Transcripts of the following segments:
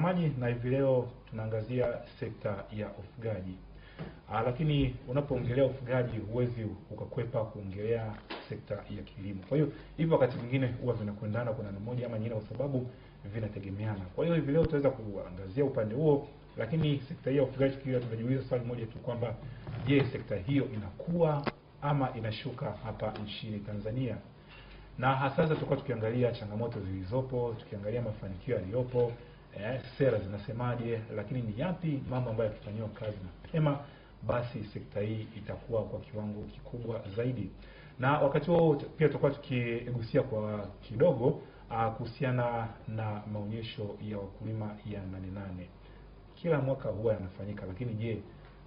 Maji na hivi leo tunaangazia sekta ya ufugaji. Lakini unapoongelea ufugaji huwezi ukakwepa kuongelea sekta ya kilimo. Kwa hiyo hivyo wakati mwingine huwa vinakwendana kwa namna moja ama nyingine, kwa sababu vinategemeana. Kwa hiyo hivi leo tutaweza kuangazia upande huo, lakini sekta hii ya ufugaji pia tunajiuliza swali moja tu kwamba je, sekta hiyo inakuwa ama inashuka hapa nchini Tanzania? Na hasa tutakuwa tukiangalia changamoto zilizopo, tukiangalia mafanikio yaliyopo, sera zinasemaje, lakini ni yapi mambo ambayo yakifanywa kazi mapema basi sekta hii itakuwa kwa kiwango kikubwa zaidi. Na wakati huo pia tutakuwa tukigusia kwa kidogo kuhusiana na maonyesho ya wakulima ya Nane Nane. Kila mwaka huwa yanafanyika, lakini je,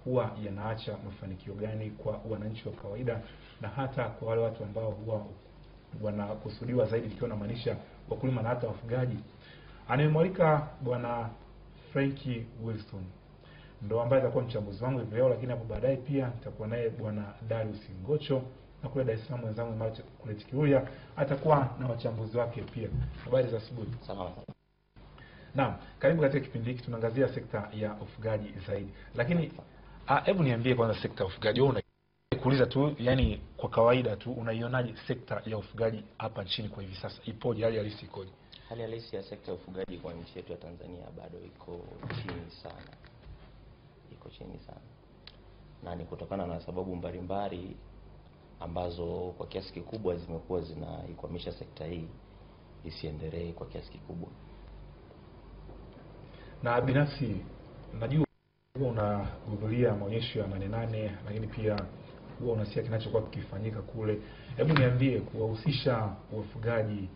huwa yanaacha mafanikio gani kwa wananchi wa kawaida na hata kwa wale watu ambao huwa wanakusudiwa zaidi, ikiwa na maanisha wakulima na hata wafugaji? Anayemwalika Bwana Frankie Wilson ndo ambaye atakuwa mchambuzi wangu hivi leo, lakini hapo baadaye pia nitakuwa naye Bwana Darius Ngocho, na kule Dar es Salaam wenzangu Macho kule Tikiuya atakuwa na wachambuzi wake pia. Habari za asubuhi. Salama. Naam, karibu katika kipindi hiki tunaangazia sekta ya ufugaji zaidi. Lakini hebu niambie kwanza, sekta ya ufugaji wewe kuuliza tu, yani kwa kawaida tu, unaionaje sekta ya ufugaji hapa nchini kwa hivi sasa? Ipoje, hali halisi ikoje? Hali halisi ya sekta ya ufugaji kwa nchi yetu ya Tanzania bado iko chini sana. Iko chini sana. Na ni kutokana na sababu mbalimbali ambazo kwa kiasi kikubwa zimekuwa zinaikwamisha sekta hii isiendelee kwa kiasi kikubwa. Na binafsi najua huwa unahudhuria maonyesho ya Nane Nane, lakini pia huwa unasikia kinachokuwa kikifanyika kule. Hebu niambie, kuwahusisha wafugaji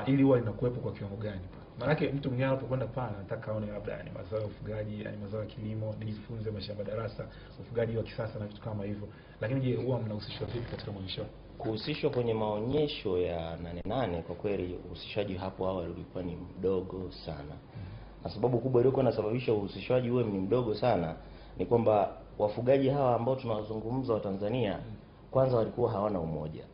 ili huwa inakuwepo kwa kiwango gani? Maana mtu mwingine anapokwenda pale anataka aone labda ni mazao ya ufugaji, ni mazao ya kilimo, nijifunze mashamba darasa, ufugaji wa kisasa na vitu kama hivyo. Lakini je, huwa mnahusishwa vipi katika maonyesho? Kuhusishwa kwenye maonyesho ya Nane Nane, kwa kweli uhusishaji hapo awali ulikuwa ni mdogo sana. Na sababu kubwa iliyokuwa inasababisha uhusishaji uwe ni mdogo sana ni kwamba wafugaji hawa ambao tunawazungumza wa Tanzania kwanza walikuwa hawana umoja.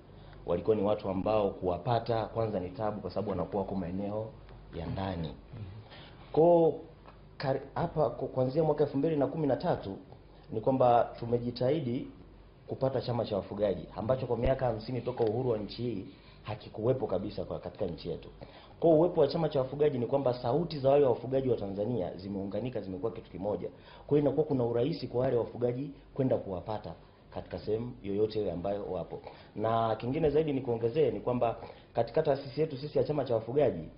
Walikuwa ni watu ambao kuwapata kwanza ni tabu, kwa sababu wanakuwa kwa maeneo ya ndani. Kwa hapa kuanzia mwaka 2013 ni kwamba tumejitahidi kupata chama cha wafugaji ambacho kwa miaka 50 toka uhuru wa nchi hii hakikuwepo kabisa kwa katika nchi yetu. Kwa uwepo wa chama cha wafugaji ni kwamba sauti za wale wafugaji wa Tanzania zimeunganika, zimekuwa kitu kimoja. Kwa hiyo inakuwa kuna urahisi kwa wale wafugaji kwenda kuwapata katika sehemu yoyote ile ambayo wapo. Na kingine zaidi ni kuongezea ni kwamba katika taasisi yetu sisi ya chama cha wafugaji,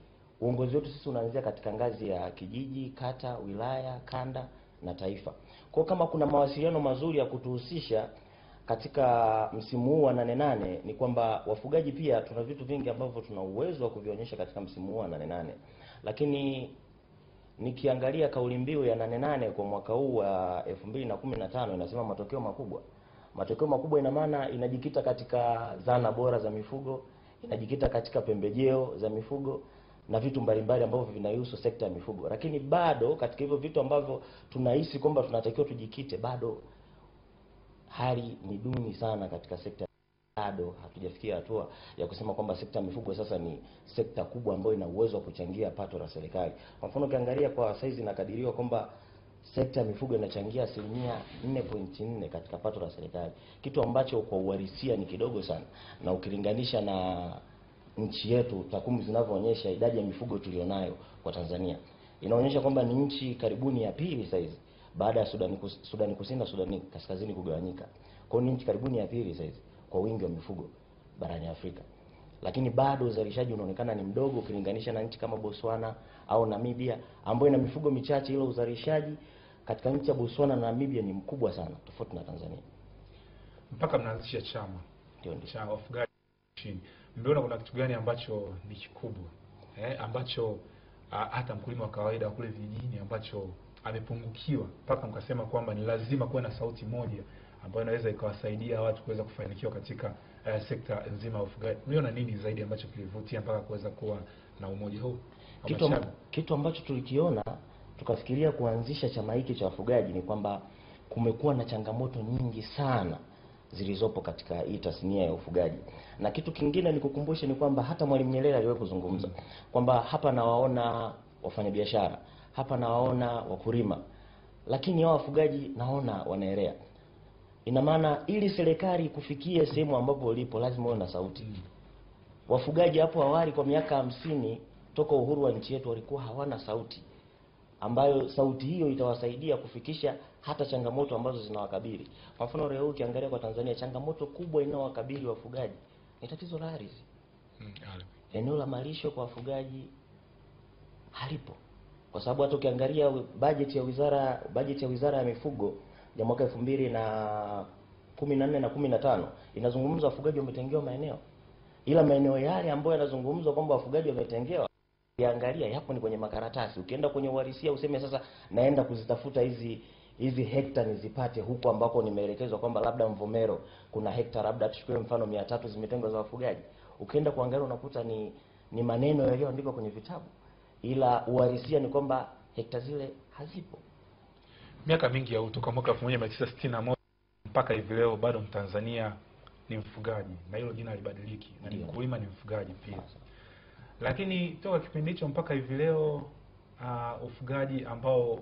uongozi wetu sisi unaanzia katika ngazi ya kijiji, kata, wilaya, kanda na taifa. Kwa kama kuna mawasiliano mazuri ya kutuhusisha katika msimu huu wa Nane Nane ni kwamba wafugaji pia tuna vitu vingi ambavyo tuna uwezo wa kuvionyesha katika msimu huu wa Nane Nane. Lakini nikiangalia kauli mbiu ya Nane Nane kwa mwaka huu wa 2015 inasema matokeo makubwa. Matokeo makubwa ina maana inajikita katika zana bora za mifugo, inajikita katika pembejeo za mifugo na vitu mbalimbali ambavyo vinahusu sekta ya mifugo. Lakini bado katika hivyo vitu ambavyo tunahisi kwamba tunatakiwa tujikite, bado hali ni duni sana katika sekta. Bado hatujafikia hatua ya kusema kwamba sekta ya mifugo sasa ni sekta kubwa ambayo ina uwezo wa kuchangia pato la serikali. Kwa mfano ukiangalia kwa saizi inakadiriwa kwamba sekta ya mifugo inachangia 4.4 katika pato la serikali, kitu ambacho kwa uhalisia ni kidogo sana, na ukilinganisha na nchi yetu, takwimu zinavyoonyesha idadi ya mifugo tulionayo kwa Tanzania inaonyesha kwamba ni nchi karibuni ya pili saizi baada ya Sudani Kusini na Sudani Kaskazini kugawanyika. Kwa hiyo ni nchi karibuni ya pili saizi kwa wingi wa mifugo barani Afrika. Lakini bado uzalishaji unaonekana ni mdogo ukilinganisha na nchi kama Botswana au Namibia ambayo ina mifugo michache, ile uzalishaji katika nchi ya Botswana na Namibia ni mkubwa sana tofauti na Tanzania. Mpaka mnaanzisha chama ndio cha wafugaji nchini. Mmeona kuna kitu gani ambacho ni kikubwa ambacho hata mkulima wa kawaida kule vijijini ambacho amepungukiwa mpaka mkasema kwamba ni lazima kuwe na sauti moja ambayo inaweza ikawasaidia watu kuweza kufanikiwa katika sekta nzima ya ufugaji? Mliona nini zaidi ambacho kilivutia mpaka kuweza kuwa na umoja huu? Kitu ambacho tulikiona tukafikiria kuanzisha chama hiki cha wafugaji ni kwamba kumekuwa na changamoto nyingi sana zilizopo katika hii tasnia ya ufugaji. Na kitu kingine nikukumbushe ni kwamba hata Mwalimu Nyerere aliwahi kuzungumza kwamba hapa nawaona wafanyabiashara, hapa nawaona wakulima, lakini hao wafugaji naona wanaelea. Ina maana ili serikali kufikia sehemu ambapo ulipo lazima uwe na sauti. Wafugaji hapo awali kwa miaka 50 toka uhuru wa nchi yetu walikuwa hawana sauti, ambayo sauti hiyo itawasaidia kufikisha hata changamoto ambazo zinawakabili. Kwa mfano leo ukiangalia kwa Tanzania, changamoto kubwa inayowakabili wafugaji ni tatizo la ardhi. Eneo la malisho kwa wafugaji halipo. Kwa sababu hata ukiangalia bajeti ya Wizara ya Mifugo ya mwaka 2014 na 15 inazungumza wafugaji wametengewa maeneo. Ila maeneo yale ambayo yanazungumzwa kwamba wafugaji wametengewa, ukiangalia yapo ni kwenye makaratasi. Ukienda kwenye uhalisia useme sasa naenda kuzitafuta hizi hekta nizipate huko ambako nimeelekezwa kwamba labda Mvomero kuna hekta labda tuchukue mfano 300 zimetengwa za wafugaji. Ukienda kuangalia unakuta ni maneno yaliyoandikwa kwenye vitabu, ila uhalisia ni kwamba hekta zile hazipo. Miaka mingi ya kutoka mwaka 1961 mpaka hivi leo bado Mtanzania ni mfugaji, na hilo jina libadiliki, na ni mkulima ni mfugaji pia. Lakini toka kipindi hicho mpaka hivi leo ufugaji ambao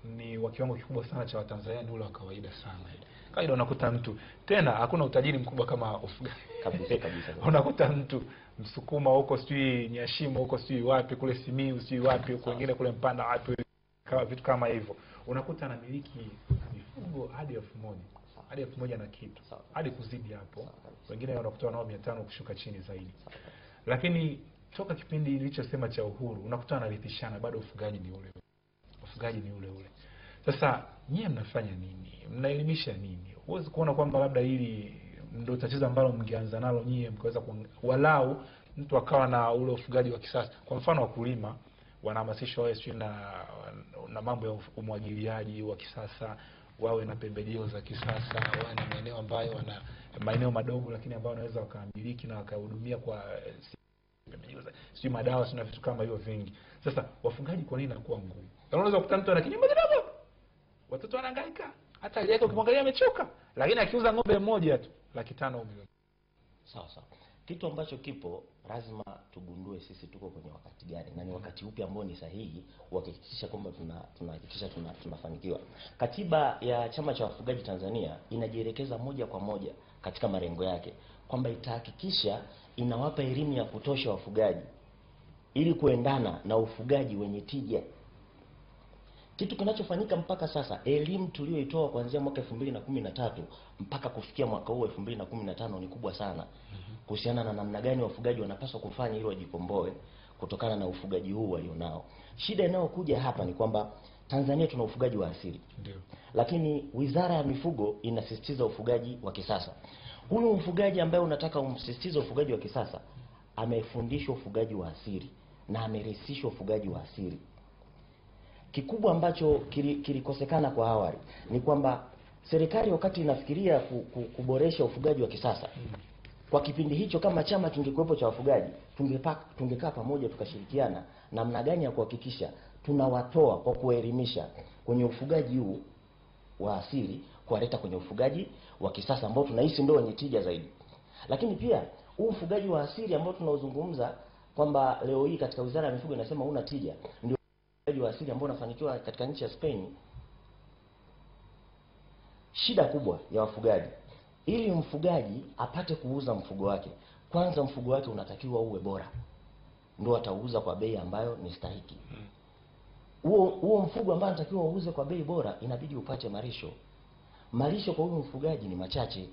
ni wa kiwango kikubwa sana cha Watanzania ni ule wa kawaida sana. Kawaida unakuta mtu, tena hakuna utajiri mkubwa kama ufugaji. Kabisa. Unakuta mtu Msukuma huko sijui Nyashimo huko sijui wapi kule Simiyu sijui wapi huko wengine kule Mpanda wapi, kama vitu kama hivyo. Unakuta anamiliki mifugo hadi 1000, hadi 1000 na kitu, hadi kuzidi hapo. Wengine wanakuta nao 500 kushuka chini zaidi. Lakini toka kipindi nilichosema cha uhuru unakuta analithishana bado ufugaji ni ule. Ufugaji ni ule ule. Sasa nyie mnafanya nini? Mnaelimisha nini? Huwezi kuona kwamba labda hili ndio tatizo ambalo mngeanza nalo nyie mkaweza walau mtu akawa na ule ufugaji wa kisasa. Kwa mfano wakulima wanahamasishwa wawe sio na mambo ya umwagiliaji wa kisasa, wawe na pembejeo za kisasa, wawe na maeneo ambayo wana maeneo madogo lakini ambayo wanaweza wakamiliki na wakahudumia kwa sio madawa sio vitu kama hivyo vingi. Sasa wafugaji kwa nini inakuwa ngumu? Unaweza kukuta mtu ana kinyumba kidogo, watoto wanahangaika, hata ile yake ukimwangalia amechoka, lakini akiuza ng'ombe mmoja tu 500 milioni. Sawa. Kitu ambacho kipo lazima tugundue sisi tuko kwenye wakati gani na ni wakati upi ambao ni sahihi kuhakikisha kwamba tunahakikisha tunafanikiwa. Katiba ya Chama cha Wafugaji Tanzania inajielekeza moja kwa moja katika malengo yake kwamba itahakikisha inawapa elimu ya kutosha wafugaji ili kuendana na ufugaji wenye tija. Kitu kinachofanyika mpaka sasa, elimu tuliyoitoa kuanzia mwaka 2013 mpaka kufikia mwaka huu 2015 ni kubwa sana. Kuhusiana na namna gani wafugaji wanapaswa kufanya ili wajikomboe kutokana na ufugaji huu walionao. Shida inayokuja hapa ni kwamba Tanzania tuna ufugaji wa asili. Ndio. Lakini Wizara ya Mifugo inasisitiza ufugaji wa kisasa. Huyu mfugaji ambaye unataka umsisitize ufugaji wa kisasa amefundishwa ufugaji wa asili na amerisishwa ufugaji wa asili. Kikubwa ambacho kilikosekana kwa awali ni kwamba serikali wakati inafikiria kuboresha ufugaji wa kisasa, kwa kipindi hicho kama chama kingekuwepo cha wafugaji, tungekaa pamoja tukashirikiana namna gani ya kuhakikisha tunawatoa kwa kuelimisha kwenye ufugaji huu wa asili kuwaleta kwenye ufugaji wa kisasa ambao tunahisi ndio wenye tija zaidi. Lakini pia huu ufugaji wa asili ambao tunaozungumza kwamba leo hii katika Wizara ya Mifugo inasema una tija, ndio ufugaji wa asili ambao unafanikiwa katika nchi ya Spain. Shida kubwa ya wafugaji, ili mfugaji apate kuuza mfugo wake, kwanza mfugo wake unatakiwa uwe bora, ndio atauza kwa bei ambayo ni stahiki. Huo mfugo ambao anatakiwa uuze kwa bei bora inabidi upate malisho. Malisho kwa huyu mfugaji ni machache.